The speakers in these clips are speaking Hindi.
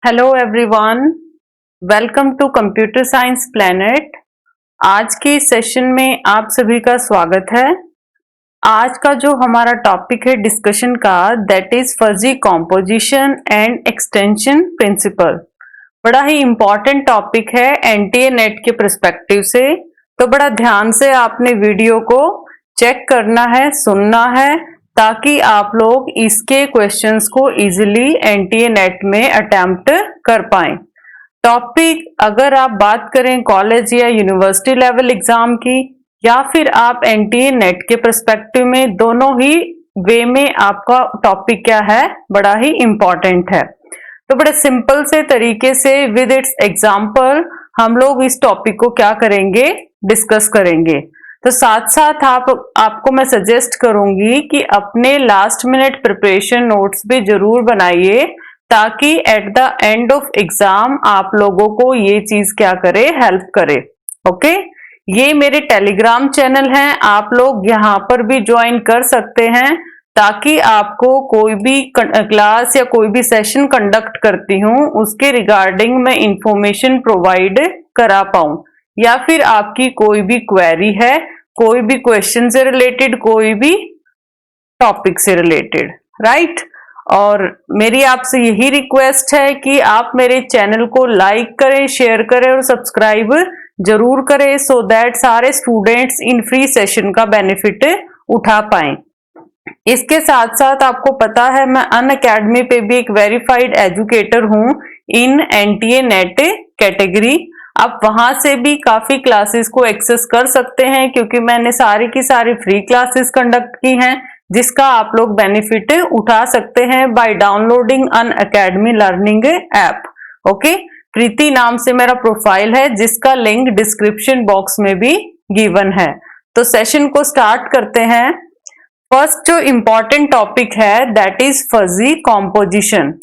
Hello everyone, welcome to computer science planet. आज के सेशन में आप सभी का स्वागत है। आज का जो हमारा टॉपिक है डिस्कशन का, that is fuzzy composition and extension principle. बड़ा ही इम्पॉर्टेंट टॉपिक है एनटीए नेट के पर्सपेक्टिव से, तो बड़ा ध्यान से आपने वीडियो को चेक करना है, सुनना है, ताकि आप लोग इसके क्वेश्चंस को इजीली एनटीए नेट में अटेम्प्ट कर पाएं। टॉपिक अगर आप बात करें कॉलेज या यूनिवर्सिटी लेवल एग्जाम की, या फिर आप एनटीए नेट के पर्सपेक्टिव में, दोनों ही वे में आपका टॉपिक क्या है, बड़ा ही इंपॉर्टेंट है। तो बड़े सिंपल से तरीके से विद इट्स एग्जाम्पल हम लोग इस टॉपिक को क्या करेंगे, डिस्कस करेंगे। तो साथ साथ आपको मैं सजेस्ट करूंगी कि अपने लास्ट मिनट प्रिपरेशन नोट्स भी जरूर बनाइए, ताकि at the end of exam आप लोगों को ये चीज क्या करे, हेल्प करे। ओके, ये मेरे टेलीग्राम चैनल हैं, आप लोग यहाँ पर भी ज्वाइन कर सकते हैं, ताकि आपको कोई भी क्लास या कोई भी सेशन कंडक्ट करती हूँ उसके रिगार्डिंग मैं इंफॉर्मेशन प्रोवाइड करा पाऊं, या फिर आपकी कोई भी क्वेरी है, कोई भी क्वेश्चन से रिलेटेड, कोई भी टॉपिक से रिलेटेड, राइट। और मेरी आपसे यही रिक्वेस्ट है कि आप मेरे चैनल को लाइक करें, शेयर करें और सब्सक्राइब जरूर करें, सो दैट सारे स्टूडेंट्स इन फ्री सेशन का बेनिफिट उठा पाएं। इसके साथ साथ आपको पता है मैं अनअकैडमी पे भी एक वेरीफाइड एजुकेटर हूं इन एनटीए नेट कैटेगरी। आप वहां से भी काफी क्लासेस को एक्सेस कर सकते हैं, क्योंकि मैंने सारी की सारी फ्री क्लासेस कंडक्ट की हैं, जिसका आप लोग बेनिफिट उठा सकते हैं by downloading Unacademy learning app. Okay, Preeti नाम से मेरा प्रोफाइल है, जिसका लिंक डिस्क्रिप्शन बॉक्स में भी गिवन है। तो सेशन को स्टार्ट करते हैं। फर्स्ट जो इम्पॉर्टेंट टॉपिक है that is fuzzy composition.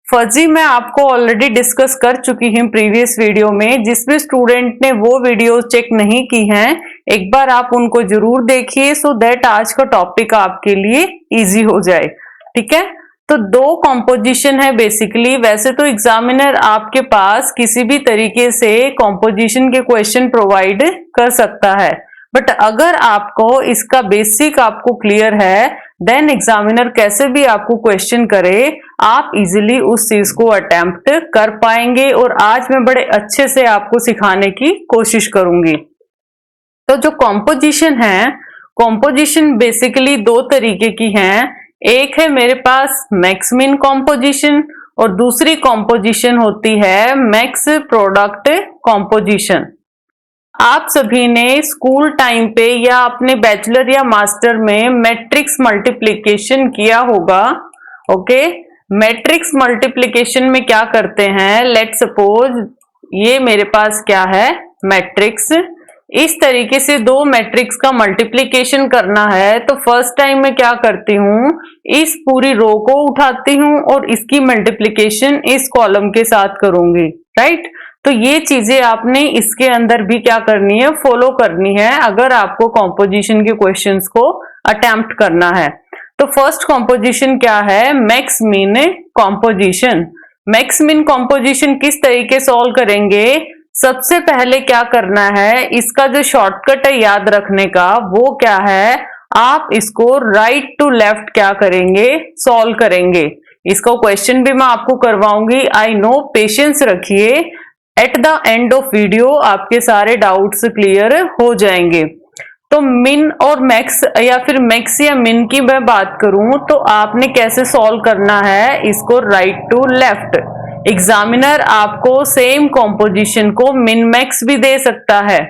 Fuzzy मैं आपको ऑलरेडी डिस्कस कर चुकी हूँ प्रीवियस वीडियो में। जिस भी स्टूडेंट ने वो वीडियो चेक नहीं की हैं, एक बार आप उनको जरूर देखिए, सो दैट आज का टॉपिक आपके लिए इजी हो जाए। ठीक है, तो दो कॉम्पोजिशन है बेसिकली। वैसे तो एग्जामिनर आपके पास किसी भी तरीके से कॉम्पोजिशन के क्वेश्चन प्रोवाइड कर सकता है, बट अगर आपको इसका बेसिक आपको क्लियर है, देन एग्जामिनर कैसे भी आपको क्वेश्चन करे, आप इजीली उस चीज को अटेम्प्ट कर पाएंगे। और आज मैं बड़े अच्छे से आपको सिखाने की कोशिश करूंगी। तो जो कॉम्पोजिशन है, कॉम्पोजिशन बेसिकली दो तरीके की हैं। एक है मेरे पास मैक्स मिन कॉम्पोजिशन, और दूसरी कॉम्पोजिशन होती है मैक्स प्रोडक्ट कॉम्पोजिशन। आप सभी ने स्कूल टाइम पे या अपने बैचलर या मास्टर में मैट्रिक्स मल्टीप्लिकेशन किया होगा। ओके, मैट्रिक्स मल्टीप्लिकेशन में क्या करते हैं, लेट सपोज ये मेरे पास क्या है, मैट्रिक्स। इस तरीके से दो मैट्रिक्स का मल्टीप्लिकेशन करना है, तो फर्स्ट टाइम मैं क्या करती हूँ, इस पूरी रो को उठाती हूँ और इसकी मल्टीप्लिकेशन इस कॉलम के साथ करूंगी, राइट। तो ये चीजें आपने इसके अंदर भी क्या करनी है, फॉलो करनी है, अगर आपको कॉम्पोजिशन के क्वेश्चंस को अटेम्प्ट करना है। तो फर्स्ट कॉम्पोजिशन क्या है, max min composition. Max min composition किस तरीके सॉल्व करेंगे, सबसे पहले क्या करना है, इसका जो शॉर्टकट है याद रखने का, वो क्या है, आप इसको राइट टू लेफ्ट क्या करेंगे, सॉल्व करेंगे। इसका क्वेश्चन भी मैं आपको करवाऊंगी, आई नो, पेशेंस रखिए। At the end of video आपके सारे डाउट्स क्लियर हो जाएंगे। तो मिन और मैक्स, या फिर मैक्स या मिन की मैं बात करूं, तो आपने कैसे सॉल्व करना है, इसको राइट टू लेफ्ट। एग्जामिनर आपको सेम कॉम्पोजिशन को मिन मैक्स भी दे सकता है,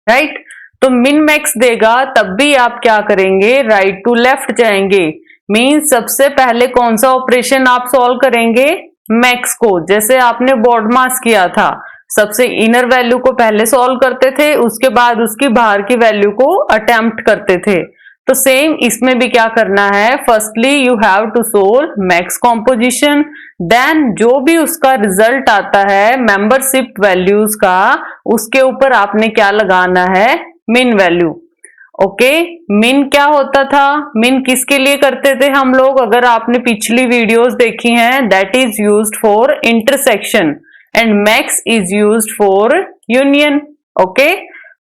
राइट। तो मिन मैक्स देगा तब भी आप क्या करेंगे, राइट टू लेफ्ट जाएंगे। मीन सबसे पहले कौन सा ऑपरेशन आप सॉल्व करेंगे, मैक्स को, जैसे आपने बोर्ड मास किया था, सबसे इनर वैल्यू को पहले सॉल्व करते थे, उसके बाद उसकी बाहर की वैल्यू को अटेम्प्ट करते थे। तो सेम इसमें भी क्या करना है, firstly you have to solve max composition, then जो भी उसका रिजल्ट आता है मेंबरशिप वैल्यूज का, उसके ऊपर आपने क्या लगाना है, मिन वैल्यू। ओके। मिन क्या होता था, मिन किसके लिए करते थे हम लोग, अगर आपने पिछली वीडियोस देखी हैं, that is used for intersection and max is used for union. Okay,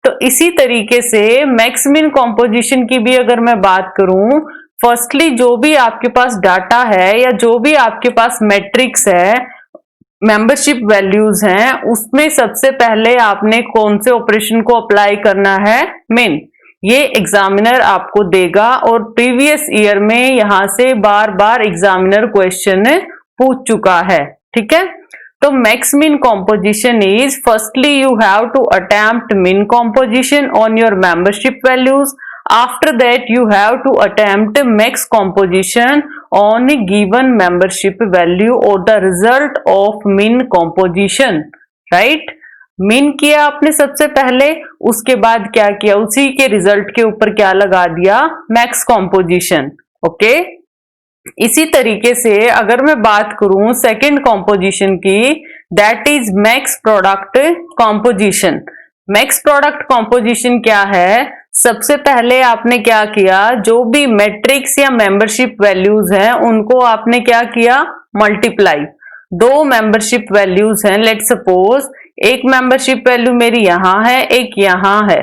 तो इसी तरीके से मैक्स मिन कॉम्पोजिशन की भी अगर मैं बात करूं, फर्स्टली जो भी आपके पास डाटा है या जो भी आपके पास मैट्रिक्स है, मेंबरशिप वैल्यूज हैं, उसमें सबसे पहले आपने कौन से ऑपरेशन को अप्लाई करना है, मिन। ये एग्जामिनर आपको देगा और प्रीवियस ईयर में यहां से बार बार एग्जामिनर क्वेश्चन पूछ चुका है, ठीक है। तो max min composition is firstly you have to attempt min composition on your membership values, after that you have to attempt max composition on a given membership value or the result of min composition, right। min किया आपने सबसे पहले, उसके बाद क्या किया, उसी के रिजल्ट के ऊपर क्या लगा दिया, मैक्स कॉम्पोजिशन। ओके, इसी तरीके से अगर मैं बात करूं सेकंड कॉम्पोजिशन की, that is max product composition. Max product composition क्या है, सबसे पहले आपने क्या किया, जो भी मैट्रिक्स या मेंबरशिप वैल्यूज हैं उनको आपने क्या किया, मल्टीप्लाई। दो मेंबरशिप वैल्यूज हैं, लेट सपोज एक मेंबरशिप वैल्यू मेरी यहां है, एक यहां है,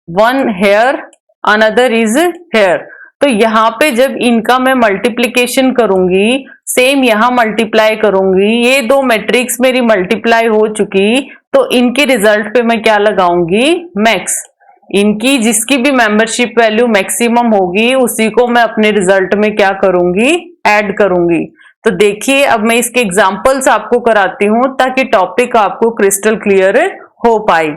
one here another is here. तो यहाँ पे जब इनका मैं मल्टीप्लीकेशन करूंगी, सेम यहां मल्टीप्लाई करूंगी, ये दो मैट्रिक्स मेरी मल्टीप्लाई हो चुकी, तो इनके रिजल्ट पे मैं क्या लगाऊंगी, मैक्स। इनकी जिसकी भी मेंबरशिप वैल्यू मैक्सिमम होगी उसी को मैं अपने रिजल्ट में क्या करूंगी, ऐड करूंगी। तो देखिए अब मैं इसके एग्जांपल्स आपको कराती हूं ताकि टॉपिक आपको क्रिस्टल क्लियर हो पाए।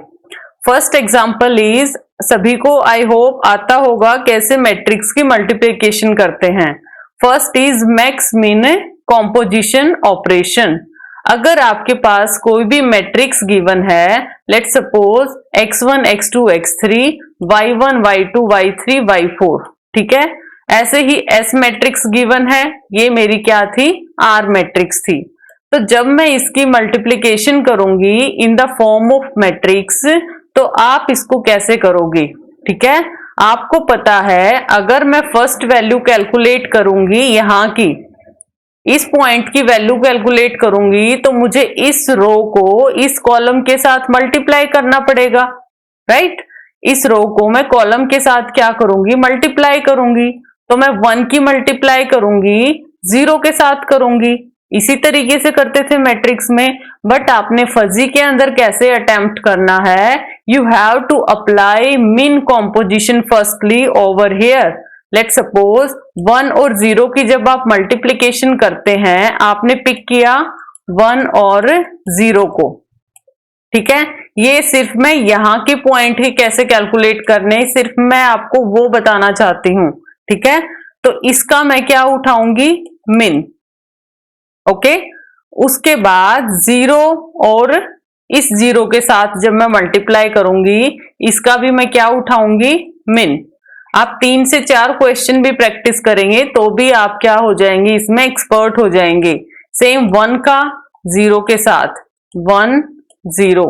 फर्स्ट एग्जांपल इज, सभी को आई होप आता होगा कैसे मैट्रिक्स की मल्टीप्लिकेशन करते हैं। First is max min composition operation. अगर आपके पास कोई भी मैट्रिक्स गिवन है, let suppose x1 x2 x3 y1 y2 y3 y4, ठीक है। ऐसे ही S मैट्रिक्स गिवन है, ये मेरी क्या थी, R मैट्रिक्स थी। तो जब मैं इसकी मल्टीप्लिकेशन करूंगी in the form of matrix, तो आप इसको कैसे करोगे, ठीक है। आपको पता है अगर मैं फर्स्ट वैल्यू कैलकुलेट करूंगी, यहां की इस पॉइंट की वैल्यू कैलकुलेट करूंगी, तो मुझे इस रो को इस कॉलम के साथ मल्टीप्लाई करना पड़ेगा, राइट। इस रो को मैं कॉलम के साथ क्या करूंगी, मल्टीप्लाई करूंगी। तो मैं 1 की मल्टीप्लाई करूंगी 0 के साथ करूंगी। इसी तरीके से करते थे मैट्रिक्स में, बट आपने फजी के अंदर कैसे अटेम्प्ट करना है, यू हैव टू अप्लाई मिन composition firstly over here. Let suppose 1 और 0 की जब आप मल्टीप्लिकेशन करते हैं, आपने पिक किया 1 और 0 को, ठीक है। ये सिर्फ मैं यहां के पॉइंट ही कैसे कैलकुलेट करने, सिर्फ मैं आपको वो बताना चाहती हूं, ठीक है। तो इसका मैं क्या उठाऊंगी, मिन। ओके, उसके बाद 0 और इस 0 के साथ जब मैं मल्टीप्लाई करूंगी, इसका भी मैं क्या उठाऊंगी, मिन। आप 3 से 4 क्वेश्चन भी प्रैक्टिस करेंगे तो भी आप क्या हो जाएंगे, इसमें एक्सपर्ट हो जाएंगे। सेम 1 का 0 के साथ 1 0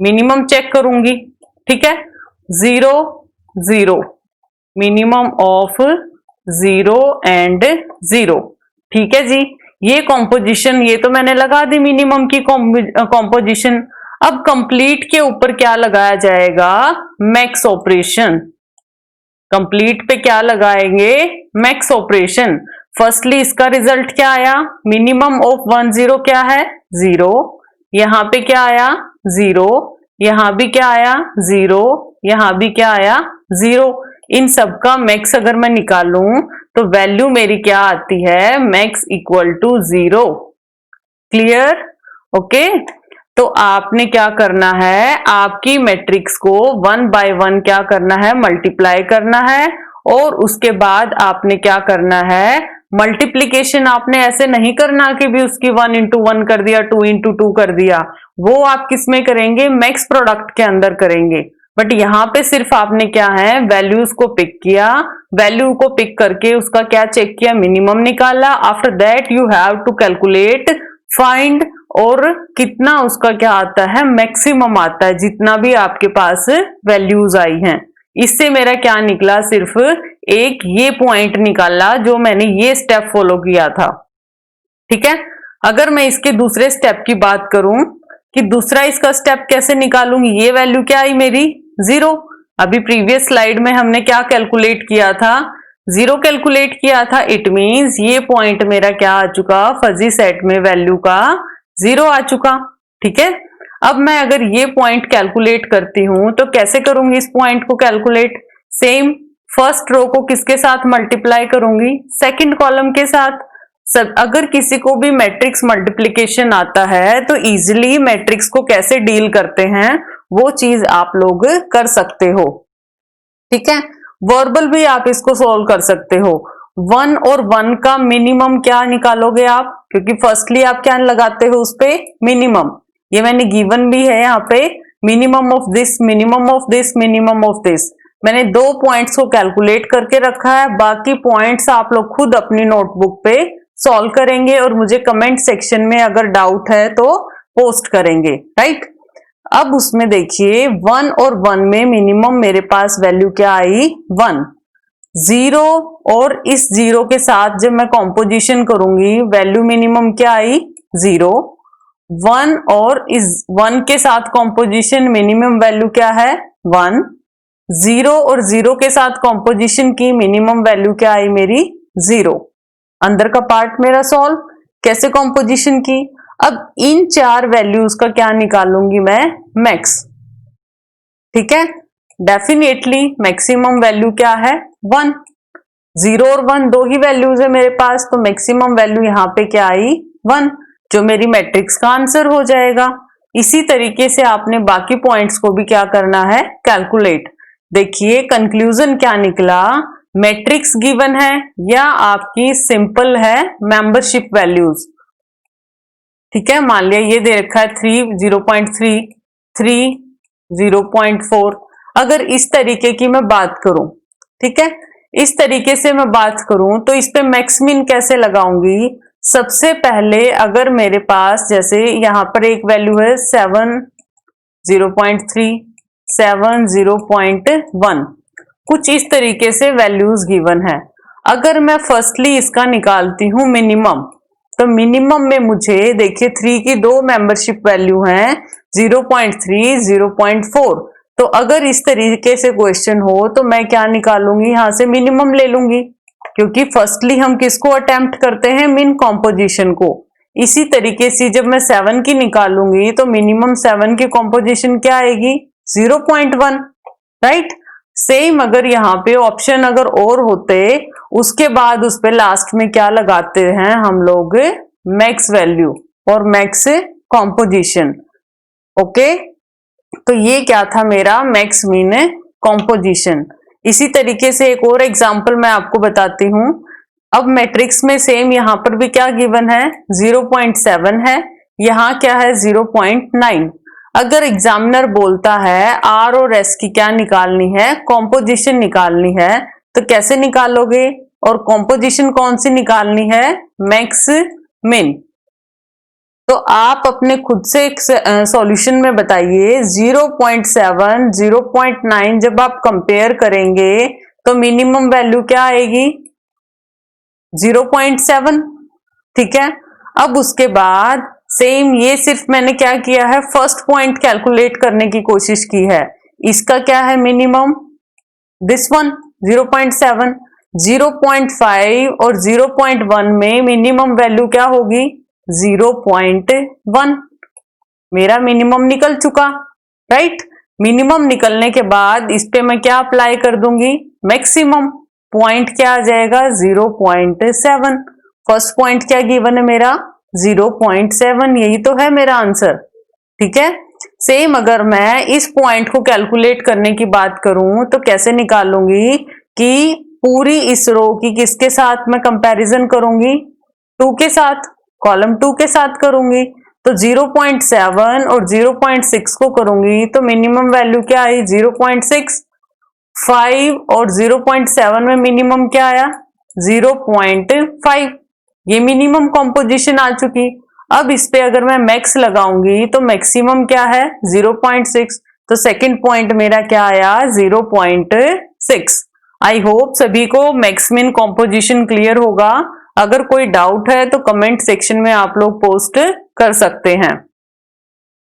मिनिमम चेक करूंगी, ठीक है। 0 0 मिनिमम ऑफ 0 एंड 0, ठीक है जी। ये कॉम्पोजिशन, ये तो मैंने लगा दी मिनिमम की कॉम्पोजिशन। अब कंप्लीट के ऊपर क्या लगाया जाएगा, मैक्स ऑपरेशन। कंप्लीट पे क्या लगाएंगे, मैक्स ऑपरेशन। फर्स्टली इसका रिजल्ट क्या आया, मिनिमम ऑफ 1 0 क्या है, 0। यहां पे क्या आया, 0। यहां भी क्या आया, 0। यहां भी क्या आया, 0। इन सब का मैक्स अगर मैं निकालूं तो वैल्यू मेरी क्या आती है, max equal to 0। Clear, okay. तो आपने क्या करना है, आपकी मैट्रिक्स को 1 बाय 1 क्या करना है, मल्टीप्लाई करना है। और उसके बाद आपने क्या करना है, मल्टीप्लीकेशन आपने ऐसे नहीं करना कि भी उसकी 1 इंटू 1 कर दिया, 2 इंटू 2 कर दिया। वो आप किस में करेंगे, मैक्स प्रोडक्ट के अंदर करेंगे। बट यहाँ पे सिर्फ आपने क्या है, वैल्यूज को पिक किया, वैल्यू को पिक करके उसका क्या चेक किया, मिनिमम निकाला। After that you have to calculate, find, और कितना उसका क्या आता है, मैक्सिमम आता है, जितना भी आपके पास वैल्यूज आई हैं। इससे मेरा क्या निकला, सिर्फ एक ये पॉइंट निकाला जो मैंने ये स्टेप फॉलो किया था। ठीक है, अगर मैं इसके दूसरे स्टेप की बात करूं कि दूसरा इसका स्टेप कैसे निकालूंगी, ये वैल्यू क्या आई मेरी 0। अभी प्रीवियस स्लाइड में हमने क्या कैलकुलेट किया था, 0 कैलकुलेट किया था। इट मींस ये पॉइंट मेरा क्या आ चुका, फजी सेट में वैल्यू का 0 आ चुका। ठीक है, अब मैं अगर ये पॉइंट कैलकुलेट करती हूं तो कैसे करूंगी इस पॉइंट को कैलकुलेट, सेम फर्स्ट रो को किसके साथ मल्टीप्लाई करूंगी, सेकंड कॉलम के साथ। अगर किसी को भी मैट्रिक्स मल्टीप्लिकेशन आता है तो इजीली मैट्रिक्स को कैसे डील करते हैं वो चीज आप लोग कर सकते हो। ठीक है, वर्बल भी आप इसको सोल्व कर सकते हो। 1 और 1 का मिनिमम क्या निकालोगे आप, क्योंकि फर्स्टली आप क्या लगाते हो उस पे मिनिमम। ये मैंने गिवन भी है यहाँ पे, minimum of this, minimum of this, minimum of this. मैंने 2 पॉइंट्स को कैलकुलेट करके रखा है, बाकी पॉइंट्स आप लोग खुद अपनी नोटबुक पे सॉल्व करेंगे और मुझे कमेंट सेक्शन में अगर डाउट है तो पोस्ट करेंगे। राइट, अब उसमें देखिए 1 और 1 में मिनिमम मेरे पास वैल्यू क्या आई 1, 0 और इस 0 के साथ जब मैं कॉम्पोजिशन करूंगी वैल्यू मिनिमम क्या आई 0, 1 और इस 1 के साथ कॉम्पोजिशन मिनिमम वैल्यू क्या है 1, 0 और 0 के साथ कॉम्पोजिशन की मिनिमम वैल्यू क्या आई मेरी 0। अंदर का पार्ट मेरा सॉल्व, कैसे कॉम्पोजिशन की। अब इन 4 वैल्यूज का क्या निकालूंगी मैं, मैक्स। ठीक है, डेफिनेटली मैक्सिमम वैल्यू क्या है 1, 0 और 1 दो ही वैल्यूज है मेरे पास, तो मैक्सिमम वैल्यू यहाँ पे क्या आई 1, जो मेरी मैट्रिक्स का आंसर हो जाएगा। इसी तरीके से आपने बाकी पॉइंट्स को भी क्या करना है, कैलकुलेट। देखिए कंक्लूजन क्या निकला, मैट्रिक्स गिवन है या आपकी सिंपल है मेंबरशिप वैल्यूज। ठीक है, मान लिया ये दे रखा है 3, 0.3, 3, 0.4। अगर इस तरीके की मैं बात करूं, ठीक है, इस तरीके से मैं बात करूं तो इस पे मैक्स मिन कैसे लगाऊंगी। सबसे पहले अगर मेरे पास जैसे यहां पर एक वैल्यू है 7, 0.3, 7, 0.1, कुछ इस तरीके से वैल्यूज गिवन है। अगर मैं फर्स्टली इसका निकालती हूं मिनिमम, तो मिनिमम में मुझे देखिए 3 की 2 मेंबरशिप वैल्यू हैं 0.3, 0.4। तो अगर इस तरीके से क्वेश्चन हो तो मैं क्या निकालूंगी, यहां से मिनिमम ले लूंगी, क्योंकि फर्स्टली हम किसको अटेम्प्ट करते हैं, मिन कॉम्पोजिशन को। इसी तरीके से जब मैं 7 की निकालूंगी तो मिनिमम 7 की कॉम्पोजिशन क्या आएगी 0.1। राइट, सेम अगर यहाँ पे ऑप्शन अगर और होते उसके बाद उस पे लास्ट में क्या लगाते हैं हम लोग, मैक्स वैल्यू और मैक्स कॉम्पोजिशन। ओके, तो ये क्या था मेरा मैक्स मीन कॉम्पोजिशन। इसी तरीके से एक और एग्जांपल मैं आपको बताती हूं। अब मैट्रिक्स में सेम यहाँ पर भी क्या गिवन है 0.7 है, यहाँ क्या है 0.9। अगर एग्जामिनर बोलता है आर और एस की क्या निकालनी है, कॉम्पोजिशन निकालनी है, तो कैसे निकालोगे, और कॉम्पोजिशन कौन सी निकालनी है, मैक्स मिन। तो आप अपने खुद से एक सॉल्यूशन में बताइए 0.7, 0.9 जब आप कंपेयर करेंगे तो मिनिमम वैल्यू क्या आएगी 0.7। ठीक है, अब उसके बाद सेम ये सिर्फ मैंने क्या किया है, फर्स्ट पॉइंट कैलकुलेट करने की कोशिश की है। इसका क्या है मिनिमम, दिस वन 0.7, 0.5 और 0.1 में मिनिमम वैल्यू क्या होगी 0.1। मेरा मिनिमम निकल चुका। राइट, मिनिमम निकलने के बाद इस पे मैं क्या अप्लाई कर दूंगी, मैक्सिमम। पॉइंट क्या आ जाएगा 0.7। फर्स्ट पॉइंट क्या गिवन है मेरा 0.7, यही तो है मेरा आंसर। ठीक है, सेम अगर मैं इस पॉइंट को कैलकुलेट करने की बात करूं तो कैसे निकालूंगी कि पूरी इस रो की किसके साथ मैं कंपैरिजन करूंगी, 2 के साथ, कॉलम 2 के साथ करूंगी। तो 0.7 और 0.6 को करूंगी तो मिनिमम वैल्यू क्या आई 0.6। 5 और 0.7 में मिनिमम क्या आया 0.5। ये मिनिमम कॉम्पोजिशन आ चुकी। अब इस पे अगर मैं मैक्स लगाऊंगी तो मैक्सिमम क्या है 0.6। तो सेकंड पॉइंट मेरा क्या आया 0.6। आई होप सभी को मैक्स मिन कॉम्पोजिशन क्लियर होगा। अगर कोई डाउट है तो कमेंट सेक्शन में आप लोग पोस्ट कर सकते हैं।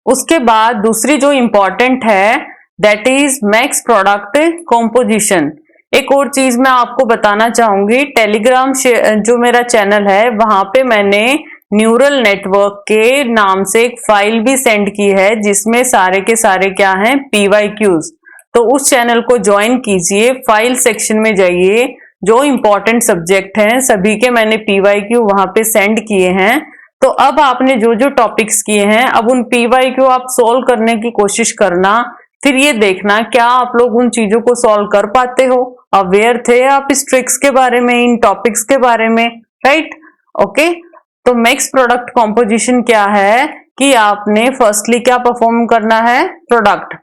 उसके बाद दूसरी जो इंपॉर्टेंट है that is max product composition. एक और चीज मैं आपको बताना चाहूंगी, टेलीग्राम जो मेरा चैनल है वहां पे मैंने न्यूरल नेटवर्क के नाम से एक फाइल भी सेंड की है जिसमें सारे के सारे क्या हैं PYQs। तो उस चैनल को ज्वाइन कीजिए, फाइल सेक्शन में जाइए, जो इंपॉर्टेंट सब्जेक्ट हैं सभी के मैंने PYQ वहां पे सेंड किए हैं। तो अब आपने जो जो टॉपिक्स किए हैं अब उन PYQ आप सोल्व करने की कोशिश करना, फिर ये देखना क्या आप लोग उन चीजों को सॉल्व कर पाते हो, अवेयर थे आप इस ट्रिक्स के बारे में, इन टॉपिक्स के बारे में, राइट? ओके, तो मैक्स प्रोडक्ट कॉम्पोजिशन क्या है कि आपने फर्स्टली क्या परफॉर्म करना है, प्रोडक्ट।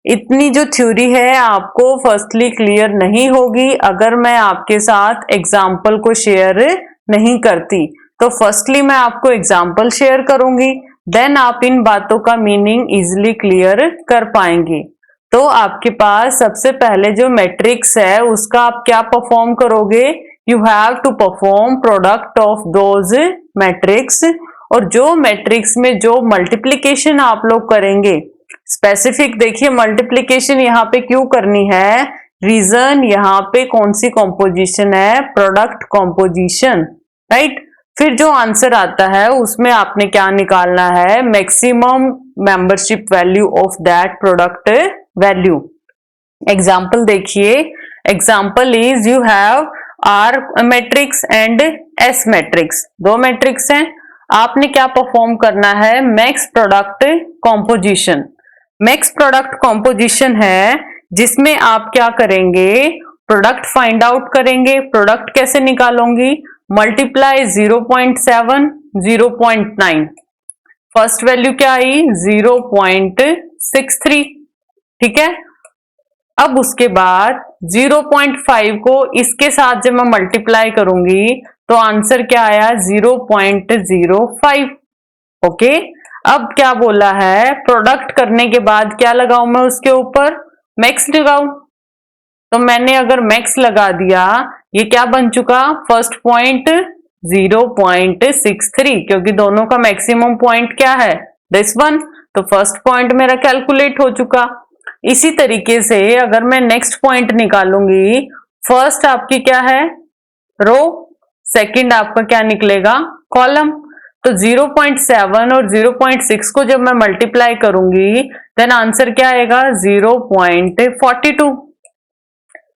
इतनी जो थ्योरी है आपको फर्स्टली क्लियर नहीं होगी अगर मैं आपके साथ एग्जाम्पल को शेयर नहीं करती। तो फर्स्टली मैं आपको एग्जाम्पल शेयर करूंगी, देन आप इन बातों का मीनिंग इजिली क्लियर कर पाएंगे। तो आपके पास सबसे पहले जो मैट्रिक्स है उसका आप क्या परफॉर्म करोगे, you have to perform product of those matrix. और जो मैट्रिक्स में जो मल्टीप्लीकेशन आप लोग करेंगे, स्पेसिफिक देखिए मल्टीप्लीकेशन यहाँ पे क्यों करनी है, रीजन यहाँ पे कौन सी कॉम्पोजिशन है, प्रोडक्ट कॉम्पोजिशन, राइट? फिर जो आंसर आता है उसमें आपने क्या निकालना है, maximum membership value of that product value. Example देखिए, example is you have R matrix and S matrix, दो मैट्रिक्स हैं, आपने क्या परफॉर्म करना है, max product composition. Max product composition है जिसमें आप क्या करेंगे, प्रोडक्ट फाइंड आउट करेंगे। प्रोडक्ट कैसे निकालोगी, मल्टीप्लाई 0.7 0.9, फर्स्ट वैल्यू क्या आई 0.63, ठीक है। अब उसके बाद 0.5 को इसके साथ जब मैं मल्टीप्लाई करूंगी तो आंसर क्या आया 0.05। ओके, अब क्या बोला है, प्रोडक्ट करने के बाद क्या लगाऊं मैं उसके ऊपर, मैक्स लगाऊं। तो मैंने अगर मैक्स लगा दिया, ये क्या बन चुका, फर्स्ट पॉइंट 0.63, क्योंकि दोनों का मैक्सिमम पॉइंट क्या है, दिस वन। तो फर्स्ट पॉइंट मेरा कैलकुलेट हो चुका। इसी तरीके से अगर मैं नेक्स्ट पॉइंट निकालूंगी, फर्स्ट आपकी क्या है, रो, सेकंड आपका क्या निकलेगा, कॉलम। तो 0.7 और 0.6 को जब मैं मल्टीप्लाई करूंगी देन आंसर क्या आएगा 0.42।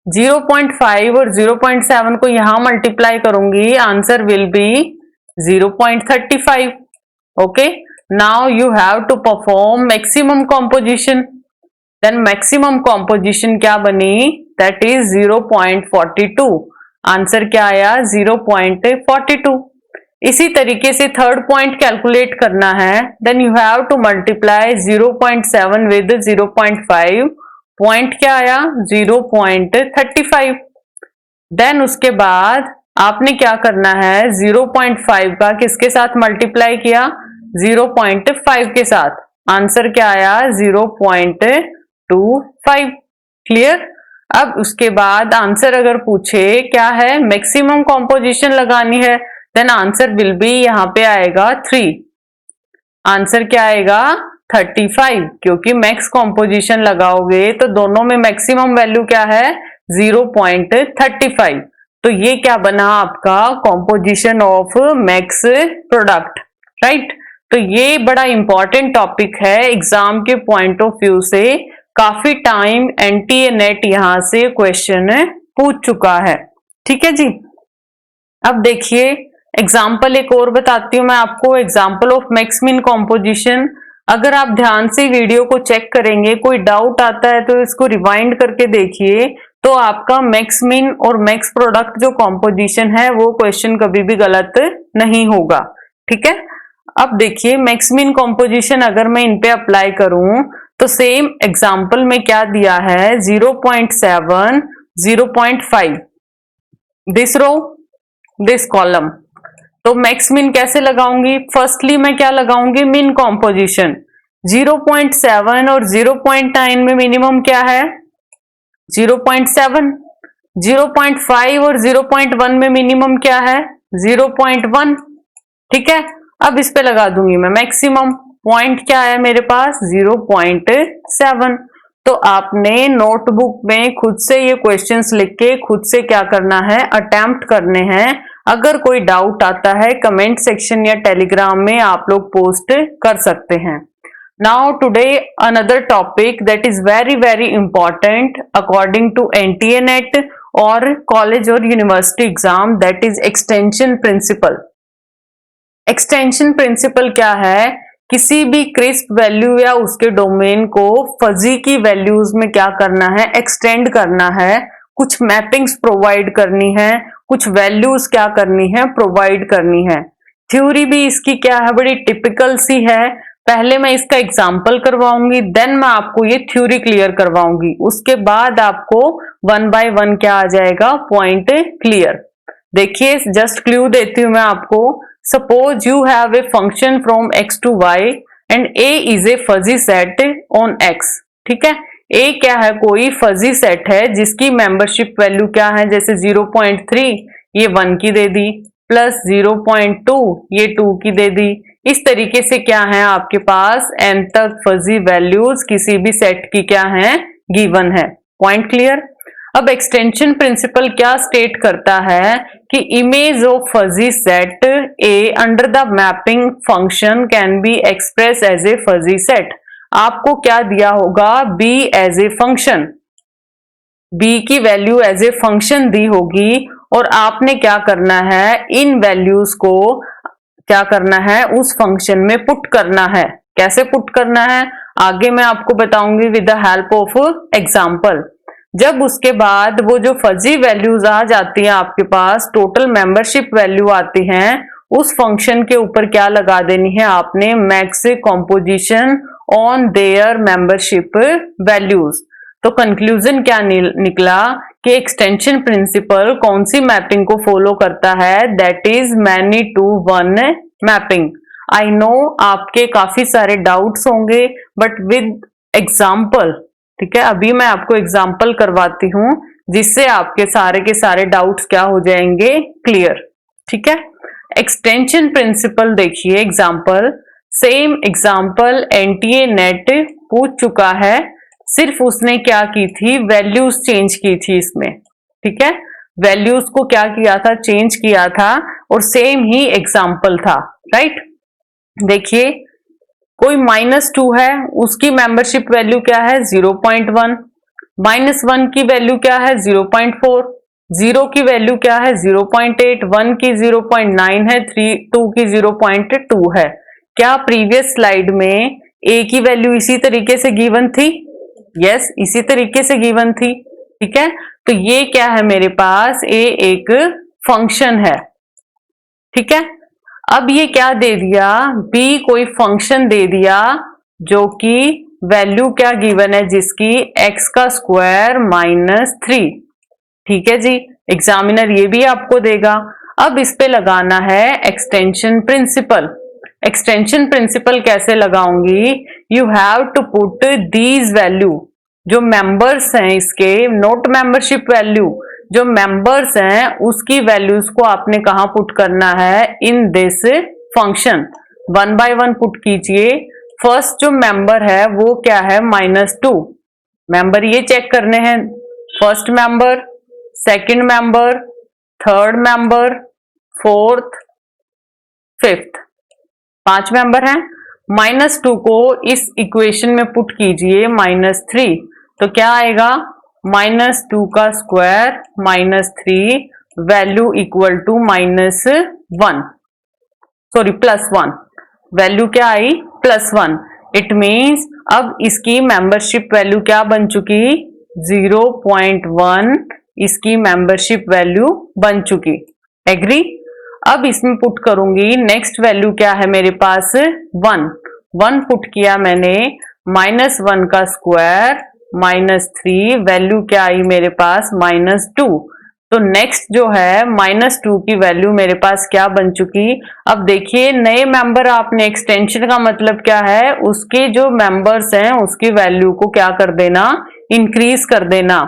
0.5 और 0.7 को यहां मल्टीप्लाई करूंगी, answer will be 0.35। Okay, now you have to perform maximum composition. Then maximum composition क्या बनी, दैट इज 0.42। आंसर क्या आया 0.42। इसी तरीके से थर्ड पॉइंट कैलकुलेट करना है, then you have to multiply 0.7 with 0.5, point क्या आया 0.35। देन उसके बाद आपने क्या करना है, 0.5 का किसके साथ मल्टीप्लाई किया, 0.5 के साथ, आंसर क्या आया 0.25। क्लियर। अब उसके बाद आंसर अगर पूछे क्या है, मैक्सिमम कॉम्पोजिशन लगानी है, देन आंसर विल बी यहाँ पे आएगा 3। आंसर क्या आएगा 35, क्योंकि मैक्स कॉम्पोजिशन लगाओगे तो दोनों में मैक्सिमम वैल्यू क्या है 0.35। तो ये क्या बना आपका composition of max product, right. तो ये बड़ा इंपॉर्टेंट टॉपिक है एग्जाम के पॉइंट ऑफ व्यू से, काफी टाइम एनटीए नेट यहां से क्वेश्चन पूछ चुका है, ठीक है जी। अब देखिए एग्जाम्पल एक और बताती हूँ मैं आपको, example of max min composition. अगर आप ध्यान से वीडियो को चेक करेंगे, कोई डाउट आता है तो इसको रिवाइंड करके देखिए, तो आपका मैक्स मिन और मैक्स प्रोडक्ट जो कॉम्पोजिशन है वो क्वेश्चन कभी भी गलत नहीं होगा, ठीक है। अब देखिए मैक्स मिन कॉम्पोजिशन अगर मैं इन पे अप्लाई करूं तो सेम एग्जाम्पल में क्या दिया है 0.7 0.5, दिस रो दिस कॉलम। तो मैक्स मिन कैसे लगाऊंगी, फर्स्टली मैं क्या लगाऊंगी, मिन कॉम्पोजिशन 0.7 और 0.9 में मिनिमम क्या है? 0.7। 0.5 और 0.1 में मिनिमम क्या है? 0.1। ठीक है, अब इस पे लगा दूंगी मैं मैक्सिमम। पॉइंट क्या है मेरे पास? 0.7। तो आपने नोटबुक में खुद से ये क्वेश्चंस लिख के खुद से क्या करना है? अटेम्प्ट करने हैं। अगर कोई डाउट आता है कमेंट सेक्शन या टेलीग्राम में आप लोग पोस्ट कर सकते हैं। Now today another topic that is very very important according to NTA NET और कॉलेज और university exam, that is extension principle. Extension principle क्या है? किसी भी क्रिस्प वैल्यू या उसके डोमेन को फजी की वैल्यूज में क्या करना है? एक्सटेंड करना है। कुछ मैपिंग्स प्रोवाइड करनी है, कुछ वैल्यूज क्या करनी है? प्रोवाइड करनी है। थ्योरी भी इसकी क्या है? बड़ी टिपिकल सी है। पहले मैं इसका एग्जाम्पल करवाऊंगी, देन मैं आपको ये थ्योरी क्लियर करवाऊंगी। उसके बाद आपको 1 बाय 1 क्या आ जाएगा? Point clear. देखिए, जस्ट क्लू देती हूं मैं आपको। Suppose you have a function from x to y and a is a fuzzy set on x। ठीक है, a क्या है? कोई फजी सेट है जिसकी मेंबरशिप वैल्यू क्या है? जैसे 0.3 ये 1 की दे दी, प्लस 0.2 ये 2 की दे दी। इस तरीके से क्या है आपके पास? n तक फजी वैल्यूज किसी भी सेट की क्या है? गिवन है। Point clear. अब एक्सटेंशन प्रिंसिपल क्या स्टेट करता है कि image of fuzzy set A under the mapping function can be express as a fuzzy set. आपको क्या दिया होगा? B as a function, B की वैल्यू एज ए फंक्शन दी होगी और आपने क्या करना है? इन वैल्यूज को क्या करना है? उस फंक्शन में पुट करना है। कैसे पुट करना है आगे मैं आपको बताऊंगी with the help of example. जब उसके बाद वो जो फजी वैल्यूज आ जाती हैं आपके पास, टोटल मेंबरशिप वैल्यू आती हैं, उस फंक्शन के ऊपर क्या लगा देनी है आपने? Max composition on their membership values. तो कंक्लूजन क्या निकला कि एक्सटेंशन प्रिंसिपल कौन सी मैपिंग को फॉलो करता है? That is many to one mapping. I know आपके काफी सारे डाउट्स होंगे बट विद एग्जाम्पल। ठीक है, अभी मैं आपको एग्जाम्पल करवाती हूं जिससे आपके सारे के सारे डाउट्स क्या हो जाएंगे? क्लियर। ठीक है, एक्सटेंशन प्रिंसिपल देखिए example, same example NTA net पूछ चुका है, सिर्फ उसने क्या की थी? वैल्यूज चेंज की थी इसमें। ठीक है, वैल्यूज को क्या किया था? चेंज किया था और सेम ही एग्जाम्पल था। राइट, देखिए कोई -2 है, उसकी मेंबरशिप वैल्यू क्या है? 0.1। -1 की वैल्यू क्या है? 0.4। 0 की वैल्यू क्या है? 0.8। 1 की 0.9 है, 2 की 0.2 है। क्या प्रीवियस स्लाइड में a की वैल्यू इसी तरीके से गिवन थी? यस, इसी तरीके से गिवन थी। ठीक है, तो ये क्या है मेरे पास? a एक फंक्शन है। ठीक है, अब ये क्या दे दिया? b कोई फंक्शन दे दिया जो कि वैल्यू क्या गिवन है? जिसकी x का स्क्वायर -3। ठीक है जी, एग्जामिनर ये भी आपको देगा। अब इस पे लगाना है एक्सटेंशन प्रिंसिपल। एक्सटेंशन प्रिंसिपल कैसे लगाऊंगी? You have to put these value, जो मेंबर्स हैं इसके, नोट मेंबरशिप वैल्यू, जो मेंबर्स हैं उसकी वैल्यूज को आपने कहां पुट करना है? In this function. 1 by 1 put कीजिए। फर्स्ट जो मेंबर है वो क्या है? -2। मेंबर ये चेक करने हैं, first member, second member, third member, fourth, fifth, 5 member हैं। -2 को इस इक्वेशन में पुट कीजिए, -3, तो क्या आएगा? -2 का square -3 value equal to -1, sorry +1। Value क्या आई? +1। इट मीन्स अब इसकी मेंबरशिप वैल्यू क्या बन चुकी? 0.1 इसकी मेंबरशिप वैल्यू बन चुकी। एग्री? अब इसमें पुट करूंगी, नेक्स्ट वैल्यू क्या है मेरे पास? 1 पुट किया मैंने, -1 का स्क्वायर -3 वैल्यू क्या आई मेरे पास? -2। तो नेक्स्ट जो है -2 की वैल्यू मेरे पास क्या बन चुकी। अब देखिए नए मेंबर आपने, एक्सटेंशन का मतलब क्या है, उसके जो मेंबर्स हैं उसकी वैल्यू को क्या कर देना, इंक्रीज कर देना।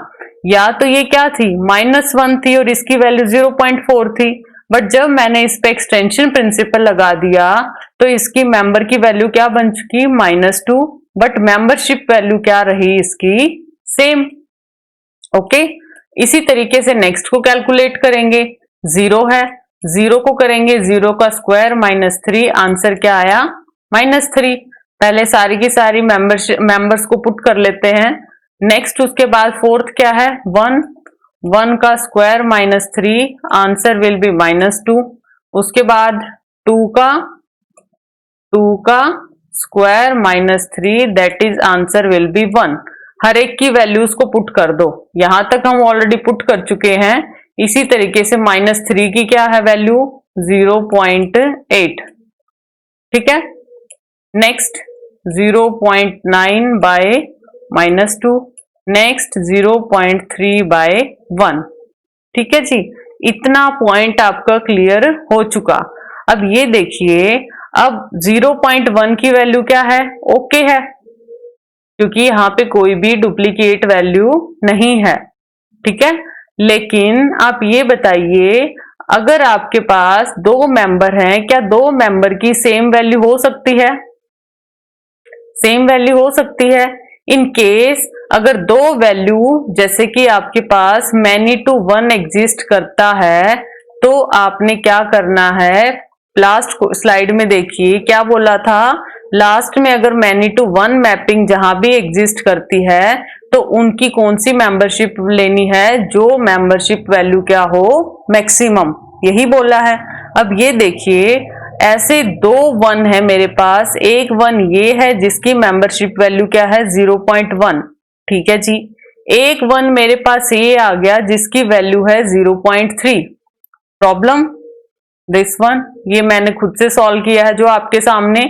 या तो ये क्या थी, -1 थी और इसकी वैल्यू 0.4 थी, बट जब मैंने इस पे एक्सटेंशन प्रिंसिपल लगा दिया तो इसकी मेंबर की वैल्यू क्या बन चुकी, -2, बट मेंबरशिप वैल्यू क्या रही इसकी, सेम। ओके, इसी तरीके से नेक्स्ट को कैलकुलेट करेंगे। 0 है, 0 को करेंगे 0 का स्क्वायर -3, आंसर क्या आया, -3। पहले सारी की सारी मेंबर्स को पुट कर लेते हैं। नेक्स्ट उसके बाद फोर्थ क्या है, 1, 1 का स्क्वायर -3, आंसर विल बी -2। उसके बाद 2 का square -3, that is answer will B 1। हर एक की वैल्यूज को पुट कर दो, यहां तक हम ऑलरेडी पुट कर चुके हैं। इसी तरीके से -3 की क्या है वैल्यू, 0.8, ठीक है। नेक्स्ट 0.9 बाय -2, नेक्स्ट 0.3 बाय 1, ठीक है जी। इतना पॉइंट आपका क्लियर हो चुका। अब ये देखिए, अब 0.1 की वैल्यू क्या है, ओके है, क्योंकि यहाँ पे कोई भी डुप्लीकेट वैल्यू नहीं है, ठीक है। लेकिन आप ये बताइए, अगर आपके पास 2 मेंबर हैं, क्या 2 मेंबर की सेम वैल्यू हो सकती है, सेम वैल्यू हो सकती है। इन केस अगर 2 वैल्यू, जैसे कि आपके पास मैनी टू 1 एग्जिस्ट करता है, तो आपने क्या करना है, लास्ट स्लाइड में देखिए क्या बोला था, लास्ट में अगर मैनी टू 1 मैपिंग जहां भी एग्जिस्ट करती है तो उनकी कौन सी मेंबरशिप लेनी है, जो मेंबरशिप वैल्यू क्या हो, मैक्सिमम, यही बोला है। अब ये देखिए, ऐसे 2 1 है मेरे पास, एक 1 ये है जिसकी मेंबरशिप वैल्यू क्या है, 0.1, ठीक है जी। एक 1 मेरे पास ये आ गया जिसकी वैल्यू है 0.3। प्रॉब्लम दिस वन, ये मैंने खुद से सॉल्व किया है जो आपके सामने।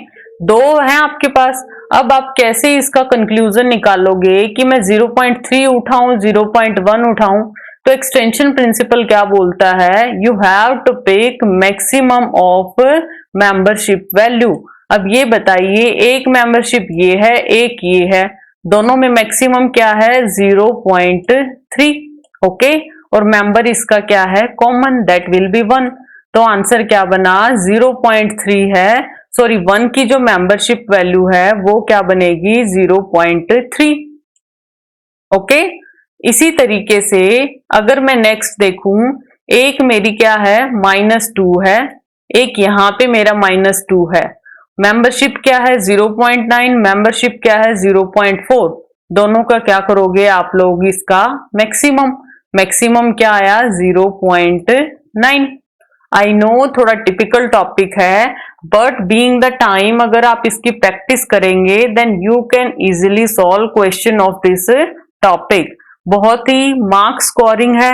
2 हैं आपके पास। अब आप कैसे इसका कंक्लूजन निकालोगे कि मैं 0.3 उठाऊं, 0.1 उठाऊं। तो एक्सटेंशन प्रिंसिपल क्या बोलता है, you have to pick maximum of membership value. अब ये बताइए, एक मेंबरशिप ये है, एक ये है, दोनों में मैक्सिमम क्या है, 0.3, ओके। और मेंबर इसका क्या है, कॉमन, दैट विल बी 1। तो आंसर क्या बना, 0.3 है, सॉरी 1 की जो मेंबरशिप वैल्यू है वो क्या बनेगी, 0.3, ओके। इसी तरीके से अगर मैं नेक्स्ट देखूं, एक मेरी क्या है, -2 है, एक यहां पे मेरा -2 है, मेंबरशिप क्या है 0.9, मेंबरशिप क्या है 0.4, दोनों का क्या करोगे आप लोग, इसका मैक्सिमम, मैक्सिमम क्या आया 0.9। आई नो थोड़ा टिपिकल टॉपिक है, बट बीइंग द टाइम अगर आप इसकी प्रैक्टिस करेंगे then you can easily solve question of this topic. बहुत ही मार्क्स स्कोरिंग है,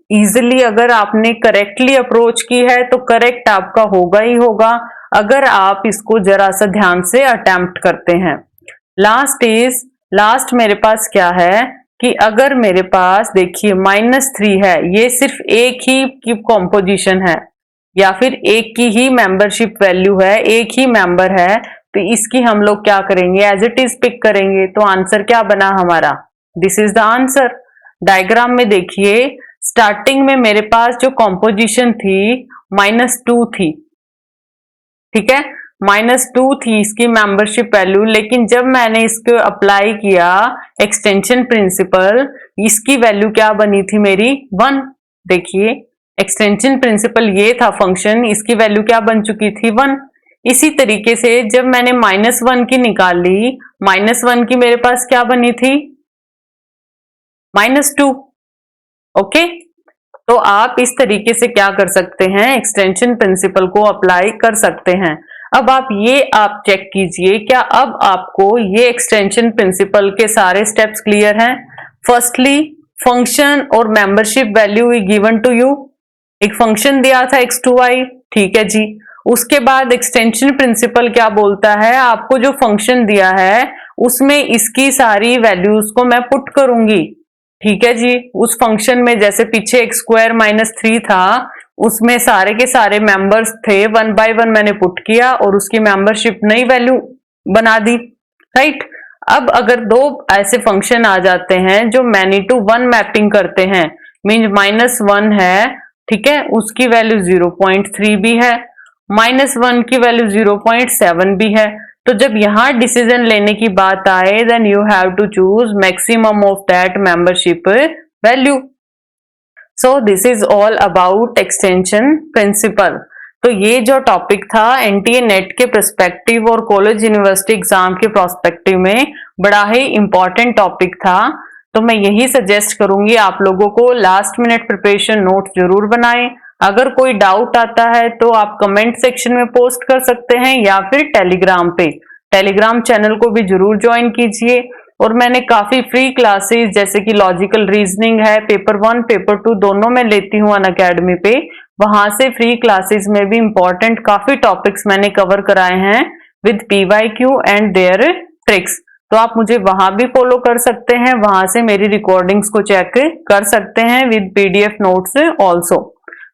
इजीली अगर आपने करेक्टली अप्रोच की है तो करेक्ट आपका होगा ही होगा, अगर आप इसको जरा सा ध्यान से अटेम्प्ट करते हैं। लास्ट मेरे पास क्या है कि अगर मेरे पास देखिए -3 है, ये सिर्फ एक ही की कॉम्पोजिशन है या फिर एक की ही मेंबरशिप वैल्यू है, एक ही मेंबर है, तो इसकी हम लोग क्या करेंगे, एज इट इज पिक करेंगे। तो आंसर क्या बना हमारा, this is the answer. Diagram में देखिए, स्टार्टिंग में मेरे पास जो कॉम्पोजिशन थी -2 थी, ठीक है, -2 थी इसकी मेंबरशिप वैल्यू, लेकिन जब मैंने इसको अप्लाई किया एक्सटेंशन प्रिंसिपल, इसकी वैल्यू क्या बनी थी मेरी, 1। देखिए एक्सटेंशन प्रिंसिपल ये था फंक्शन, इसकी वैल्यू क्या बन चुकी थी, 1। इसी तरीके से जब मैंने -1 की निकाली, -1 की मेरे पास क्या बनी थी, -2, ओके। तो आप इस तरीके से क्या कर सकते हैं, एक्सटेंशन प्रिंसिपल को अप्लाई कर सकते हैं। अब आप चेक कीजिए, क्या अब आपको ये एक्सटेंशन प्रिंसिपल के सारे स्टेप्स क्लियर हैं। फर्स्टली फंक्शन और membership value given to you, एक फंक्शन दिया था x2y, ठीक है जी। उसके बाद एक्सटेंशन प्रिंसिपल क्या बोलता है, आपको जो फंक्शन दिया है उसमें इसकी सारी वैल्यूज को मैं पुट करूंगी, ठीक है जी। उस फंक्शन में जैसे पीछे x स्क्वायर माइनस 3 था, उसमें सारे के सारे मेंबर्स थे, 1 बाय 1 मैंने पुट किया और उसकी मेंबरशिप नई वैल्यू बना दी, राइट। अब अगर दो ऐसे फंक्शन आ जाते हैं जो मैनी टू वन मैपिंग करते हैं, मीन -1 है, ठीक है, उसकी वैल्यू 0.3 भी है, -1 की वैल्यू 0.7 भी है, तो जब यहां डिसीजन लेने की बात आए, then you have to choose maximum of that membership value. So this is all about extension principle. तो ये जो टॉपिक था एनटीए नेट के पर्सपेक्टिव और कॉलेज यूनिवर्सिटी एग्जाम के प्रोस्पेक्टिव में बड़ा ही इंपॉर्टेंट टॉपिक था। तो मैं यही सजेस्ट करूंगी आप लोगों को, लास्ट मिनट प्रिपरेशन नोट जरूर बनाएं। अगर कोई डाउट आता है तो आप कमेंट सेक्शन में पोस्ट कर सकते हैं या फिर टेलीग्राम पे, टेलीग्राम चैनल को भी जरूर ज्वाइन कीजिए। और मैंने काफी फ्री क्लासेस जैसे कि लॉजिकल रीजनिंग है, पेपर 1 पेपर 2 दोनों में लेती हूँ अनअकैडमी पे, वहां से फ्री क्लासेस में भी इंपॉर्टेंट काफी टॉपिक्स मैंने कवर कराए हैं with PYQ and their tricks. तो आप मुझे वहां भी फॉलो कर सकते हैं, वहां से मेरी रिकॉर्डिंग्स को चेक कर सकते हैं विद PDF नोट्स ऑल्सो।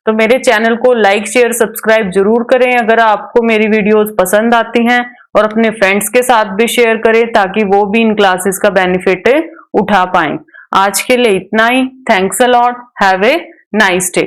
तो मेरे चैनल को लाइक शेयर सब्सक्राइब जरूर करें अगर आपको मेरी वीडियोस पसंद आती हैं, और अपने फ्रेंड्स के साथ भी शेयर करें ताकि वो भी इन क्लासेस का बेनिफिट उठा पाएं। आज के लिए इतना ही। Thanks a lot, have a nice day.